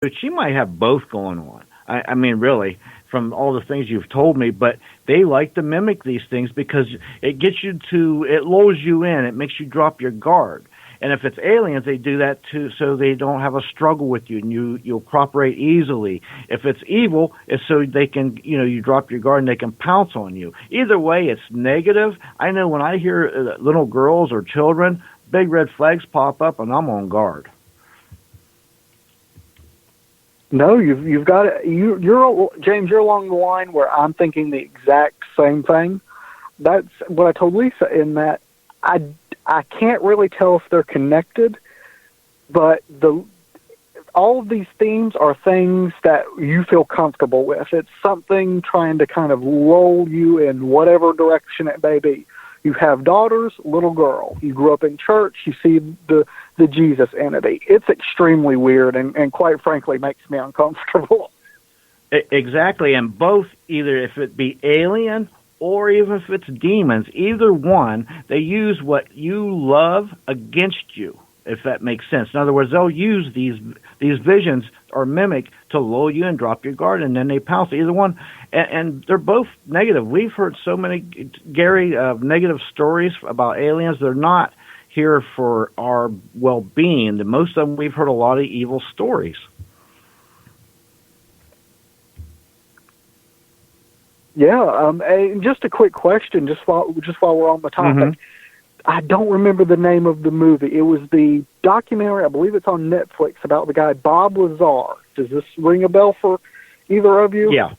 But she might have both going on. I mean, really, from all the things you've told me, but they like to mimic these things because it lulls you in, it makes you drop your guard. And if it's aliens, they do that too, so they don't have a struggle with you, and you'll cooperate easily. If it's evil, it's so they can, you drop your guard and they can pounce on you. Either way, it's negative. I know when I hear little girls or children, big red flags pop up, and I'm on guard. No, you've got it. You're James. You're along the line where I'm thinking the exact same thing. That's what I told Lisa. In that, I can't really tell if they're connected, but all of these themes are things that you feel comfortable with. It's something trying to kind of lull you in whatever direction it may be. You have daughters, little girl. You grew up in church. You see the Jesus entity. It's extremely weird and quite frankly makes me uncomfortable. Exactly, and both, either if it be alien or even if it's demons, either one, they use what you love against you, if that makes sense. In other words, they'll use these visions or mimic to lull you and drop your guard, and then they pounce. Either one, and they're both negative. We've heard so many, Gary, negative stories about aliens. They're not here for our well-being. Most of them, we've heard a lot of evil stories. Yeah, and just a quick question, just while we're on the topic. Mm-hmm. I don't remember the name of the movie. It was the documentary, I believe it's on Netflix, about the guy Bob Lazar. Does this ring a bell for either of you? Yeah.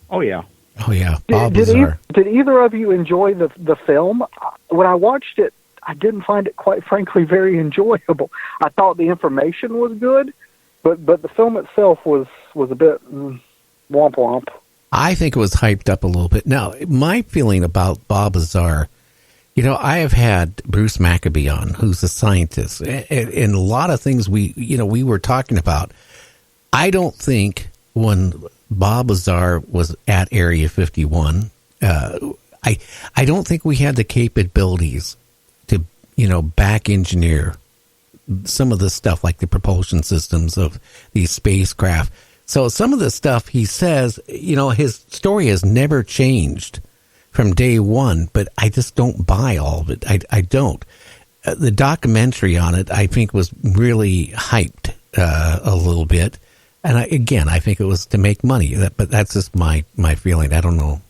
Oh, yeah. Oh, yeah. Bob Lazar. Did either of you enjoy the film? When I watched it, I didn't find it, quite frankly, very enjoyable. I thought the information was good, but the film itself was a bit womp womp. I think it was hyped up a little bit. Now, my feeling about Bob Lazar, I have had Bruce Maccabee on, who's a scientist, and a lot of things we were talking about. I don't think when Bob Lazar was at Area 51, I don't think we had the capabilities to, back engineer some of the stuff like the propulsion systems of these spacecraft. So some of the stuff he says, his story has never changed from day one, but I just don't buy all of it. I don't. The documentary on it, I think, was really hyped a little bit. And I think it was to make money. But that's just my feeling. I don't know,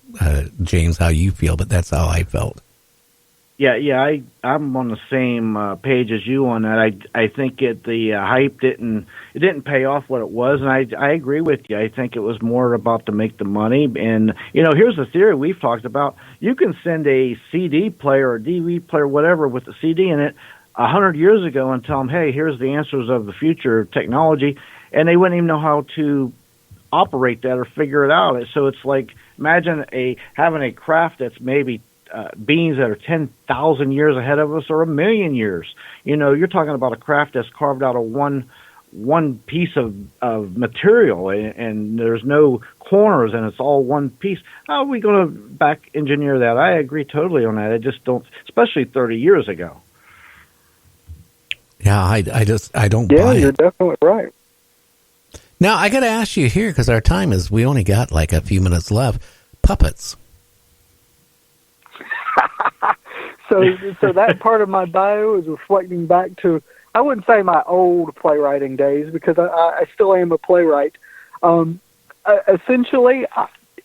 James, how you feel, but that's how I felt. Yeah, I'm on the same page as you on that. I think the hype didn't pay off what it was, and I agree with you. I think it was more about to make the money. And here's the theory we've talked about: you can send a CD player or DVD player, whatever, with a CD in it 100 years ago, and tell them, hey, here's the answers of the future of technology, and they wouldn't even know how to operate that or figure it out. So it's like, imagine having a craft that's maybe beings that are 10,000 years ahead of us or 1,000,000 years. You're talking about a craft that's carved out of one piece of material, and there's no corners, and it's all one piece. How are we going to back engineer that? I agree totally on that. I just don't, especially 30 years ago. Yeah, I don't buy it. Yeah, you're definitely right. Now, I got to ask you here, because our time we only got like a few minutes left. Puppets. So that part of my bio is reflecting back to, I wouldn't say my old playwriting days, because I still am a playwright. Essentially,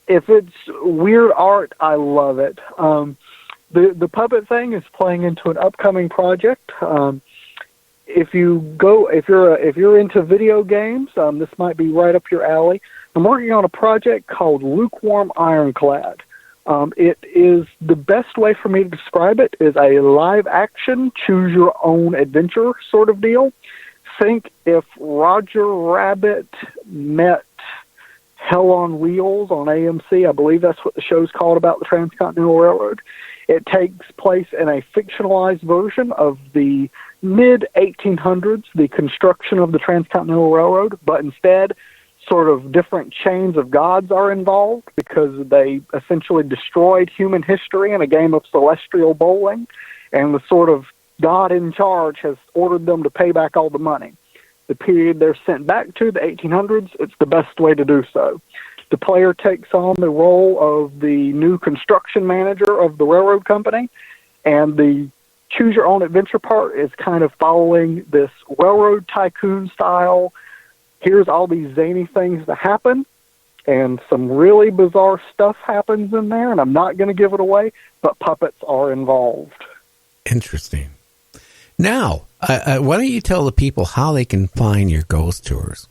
if it's weird art, I love it. The puppet thing is playing into an upcoming project. If you're into video games, this might be right up your alley. I'm working on a project called Lukewarm Ironclad. It is, the best way for me to describe it is a live action, choose your own adventure sort of deal. Think if Roger Rabbit met Hell on Wheels on AMC. I believe that's what the show's called, about the Transcontinental Railroad. It takes place in a fictionalized version of the mid-1800s, the construction of the Transcontinental Railroad, but instead sort of different chains of gods are involved because they essentially destroyed human history in a game of celestial bowling, and the sort of God in charge has ordered them to pay back all the money. the period they're sent back to, the 1800s, it's the best way to do so. The player takes on the role of the new construction manager of the railroad company, and the choose your own adventure part is kind of following this railroad tycoon style. Here's all these zany things that happen, and some really bizarre stuff happens in there, and I'm not going to give it away, but puppets are involved. Interesting. Now, why don't you tell the people how they can find your ghost tours?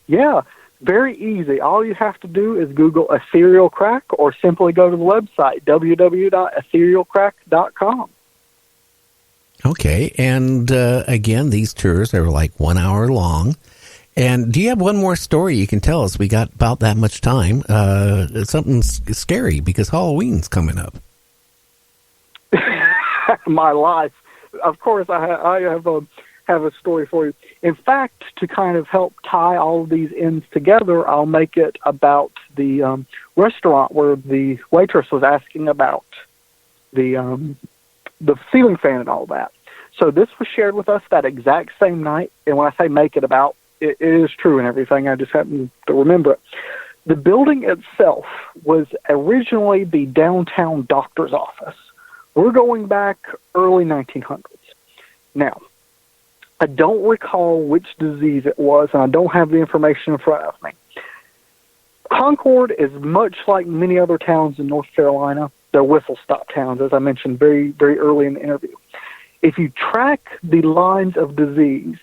Yeah, very easy. All you have to do is Google Ethereal Crack or simply go to the website, www.etherealcrack.com. Okay, and again, these tours are like 1 hour long. And do you have one more story you can tell us? We got about that much time. Something scary because Halloween's coming up. My life. Of course, I have a story for you. In fact, to kind of help tie all of these ends together, I'll make it about the restaurant where the waitress was asking about the ceiling fan and all that. So this was shared with us that exact same night, and when I say make it about, it is true and everything, I just happen to remember it. The building itself was originally the downtown doctor's office. We're going back early 1900s. Now, I don't recall which disease it was, and I don't have the information in front of me. Concord is much like many other towns in North Carolina. They're whistle-stop towns, as I mentioned very, very early in the interview. If you track the lines of disease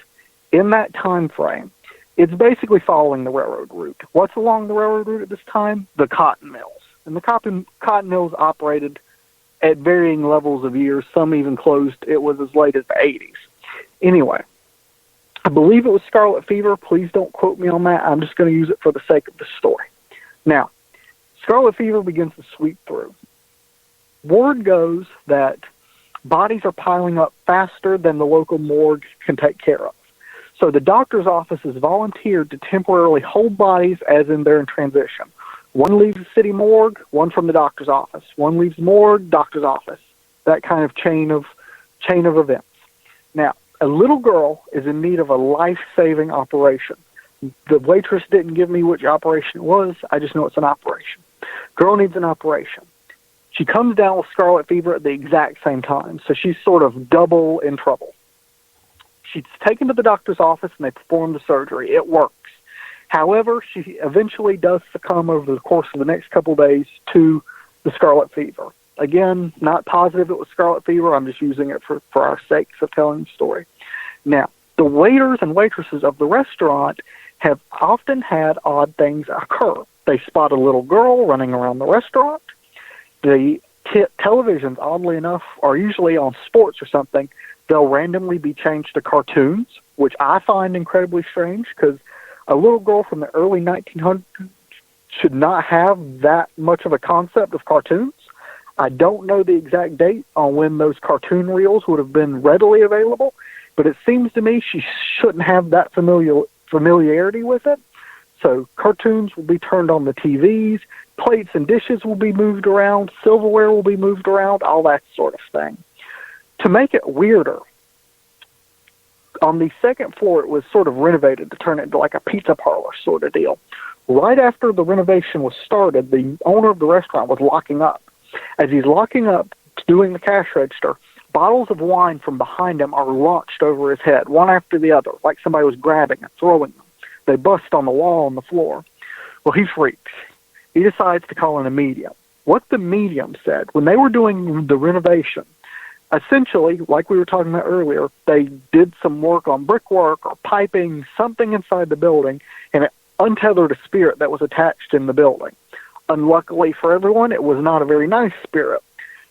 in that time frame, it's basically following the railroad route. What's along the railroad route at this time? The cotton mills. And the cotton mills operated at varying levels of years. Some even closed. It was as late as the 80s. Anyway, I believe it was scarlet fever. Please don't quote me on that. I'm just going to use it for the sake of the story. Now, scarlet fever begins to sweep through. Word goes that bodies are piling up faster than the local morgue can take care of. So the doctor's office is volunteered to temporarily hold bodies as in they're in transition. One leaves the city morgue, one from the doctor's office. One leaves morgue, doctor's office. That kind of chain of events. Now, a little girl is in need of a life-saving operation. The waitress didn't give me which operation it was. I just know it's an operation. Girl needs an operation. She comes down with scarlet fever at the exact same time, so she's sort of double in trouble. She's taken to the doctor's office, and they perform the surgery. It works. However, she eventually does succumb over the course of the next couple of days to the scarlet fever. Again, not positive it was scarlet fever. I'm just using it for our sakes of telling the story. Now, the waiters and waitresses of the restaurant have often had odd things occur. They spot a little girl running around the restaurant. The televisions, oddly enough, are usually on sports or something. They'll randomly be changed to cartoons, which I find incredibly strange because a little girl from the early 1900s should not have that much of a concept of cartoons. I don't know the exact date on when those cartoon reels would have been readily available, but it seems to me she shouldn't have that familiarity with it. So cartoons will be turned on the TVs, plates and dishes will be moved around, silverware will be moved around, all that sort of thing. To make it weirder, on the second floor it was sort of renovated to turn it into like a pizza parlor sort of deal. Right after the renovation was started, the owner of the restaurant was locking up. As he's locking up, doing the cash register, bottles of wine from behind him are launched over his head, one after the other, like somebody was grabbing and throwing them. They bust on the wall and the floor. Well, he freaks. He decides to call in a medium. What the medium said, when they were doing the renovation, essentially, like we were talking about earlier, they did some work on brickwork or piping, something inside the building, and it untethered a spirit that was attached in the building. Unluckily for everyone, it was not a very nice spirit.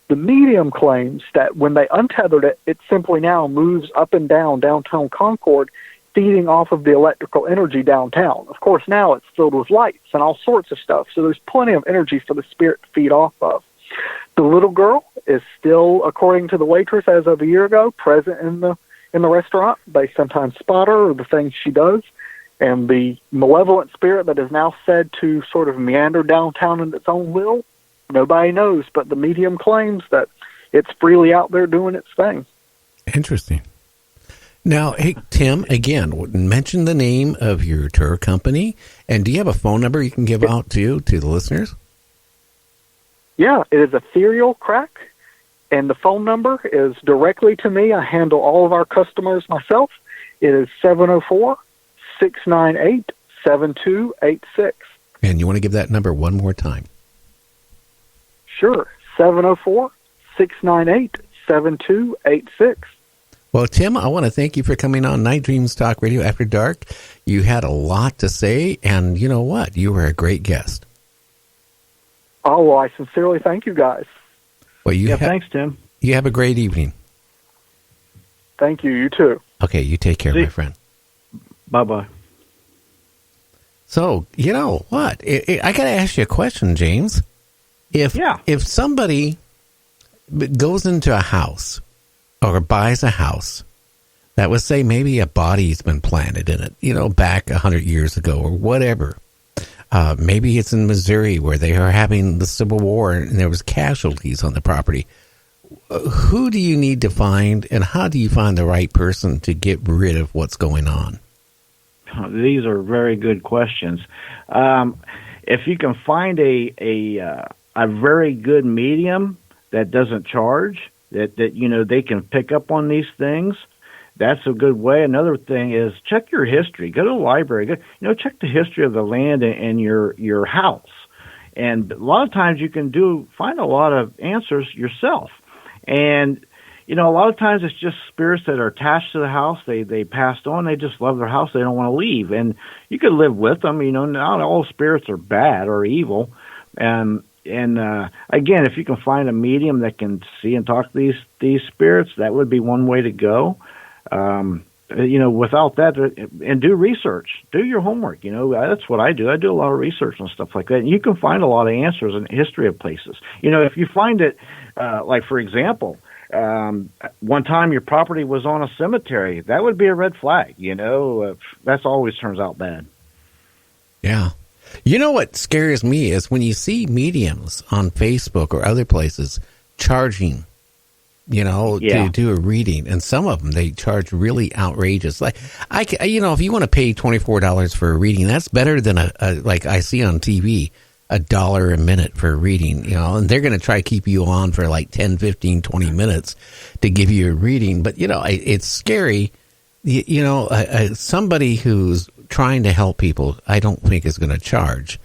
The medium claims that when they untethered it, it simply now moves up and down downtown Concord, feeding off of the electrical energy downtown. Of course, now it's filled with lights and all sorts of stuff, so there's plenty of energy for the spirit to feed off of. The little girl is still, according to the waitress as of a year ago, present in the restaurant. They sometimes spot her or the things she does. And the malevolent spirit that is now said to sort of meander downtown in its own will, nobody knows, but the medium claims that it's freely out there doing its thing. Interesting. Now, hey, Tim, again, mention the name of your tour company, and do you have a phone number you can give out to the listeners? Yeah, it is Ethereal Crack, and the phone number is directly to me. I handle all of our customers myself. It is 704-698-7286. And you want to give that number one more time? Sure, 704-698-7286. Well, Tim, I want to thank you for coming on Night Dreams Talk Radio After Dark. You had a lot to say, and you know what? You were a great guest. Oh, well, I sincerely thank you guys. Well, thanks, Tim. You have a great evening. Thank you. You too. Okay, you take care, my friend. Bye-bye. So, you know what? I got to ask you a question, James. If somebody goes into a house or buys a house that would say maybe a body's been planted in it, back 100 years ago or whatever. Maybe it's in Missouri where they are having the Civil War and there was casualties on the property. Who do you need to find, and how do you find the right person to get rid of what's going on? These are very good questions. If you can find a very good medium that doesn't charge, that they can pick up on these things, that's a good way. Another thing is check your history. Go to the library. Check the history of the land and your house. And a lot of times you can find a lot of answers yourself. And a lot of times it's just spirits that are attached to the house. They passed on. They just love their house. They don't want to leave. And you could live with them. Not all spirits are bad or evil. And again, if you can find a medium that can see and talk to these spirits, that would be one way to go. Without that, and do research, do your homework. That's what I do. I do a lot of research and stuff like that. And you can find a lot of answers in the history of places. If you find it, like for example, one time your property was on a cemetery, that would be a red flag. That's always turns out bad. Yeah. What scares me is when you see mediums on Facebook or other places charging, to do a reading, and some of them, they charge really outrageous. Like, if you want to pay $24 for a reading, that's better than like I see on TV, $1 a minute for a reading, and they're going to try to keep you on for like 10, 15, 20 minutes to give you a reading. But, it's scary. Somebody who's trying to help people, I don't think is going to charge.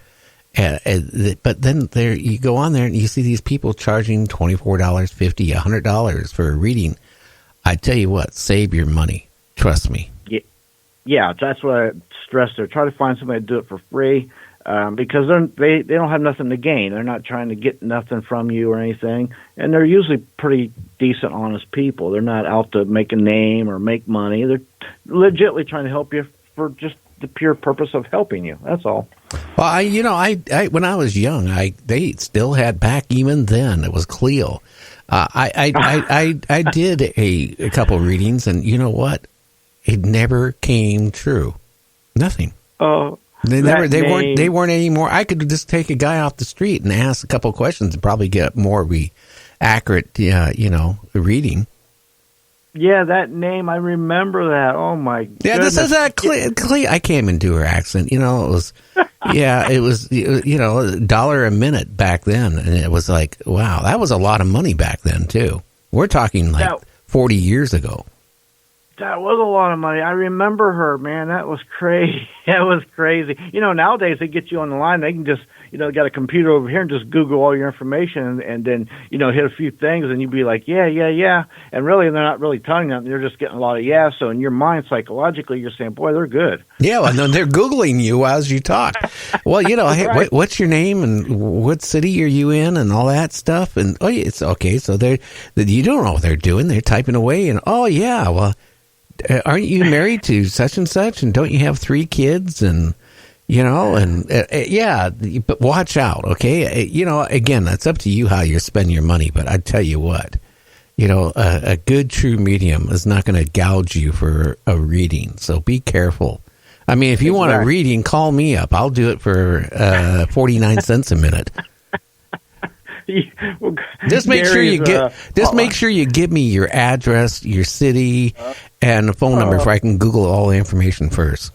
But then you go on there and you see these people charging $24, $50, $100 for a reading. I tell you what, save your money. Trust me. Yeah, that's what I stress there. Try to find somebody to do it for free, because they don't have nothing to gain. They're not trying to get nothing from you or anything, and they're usually pretty decent, honest people. They're not out to make a name or make money. They're legitimately trying to help you for just the pure purpose of helping you. That's all. Well, I when I was young, they still had back even then. It was Cleo. I did a couple readings, and you know what? It never came true. Nothing. Oh, they weren't anymore. I could just take a guy off the street and ask a couple questions and probably get more accurate, reading. Yeah, that name, I remember that. Oh my goodness. Yeah, this is that Cleo. I can't even do her accent. It was, $1 a minute back then, and it was like, wow, that was a lot of money back then too. We're talking like 40 years ago. That was a lot of money. I remember her, man. That was crazy. That was crazy. Nowadays they get you on the line. They can just, got a computer over here and just Google all your information and then, hit a few things and you'd be like, yeah. And really, they're not really telling you. They're just getting a lot of yeah. So in your mind, psychologically, you're saying, boy, they're good. Yeah, well, no, they're Googling you as you talk. Well, hey, right. What's your name and what city are you in and all that stuff? And, it's okay. So you don't know what they're doing. They're typing away and, well, aren't you married to such and such, and don't you have 3 kids, and but watch out, okay? Again, it's up to you how you spend your money, but I tell you what, a good true medium is not going to gouge you for a reading, so be careful. I mean, if you want a reading, call me up. I'll do it for 49 cents a minute. well, Just make sure you Gary's, make sure you give me your address, your city, and a phone number, so I can Google all the information first.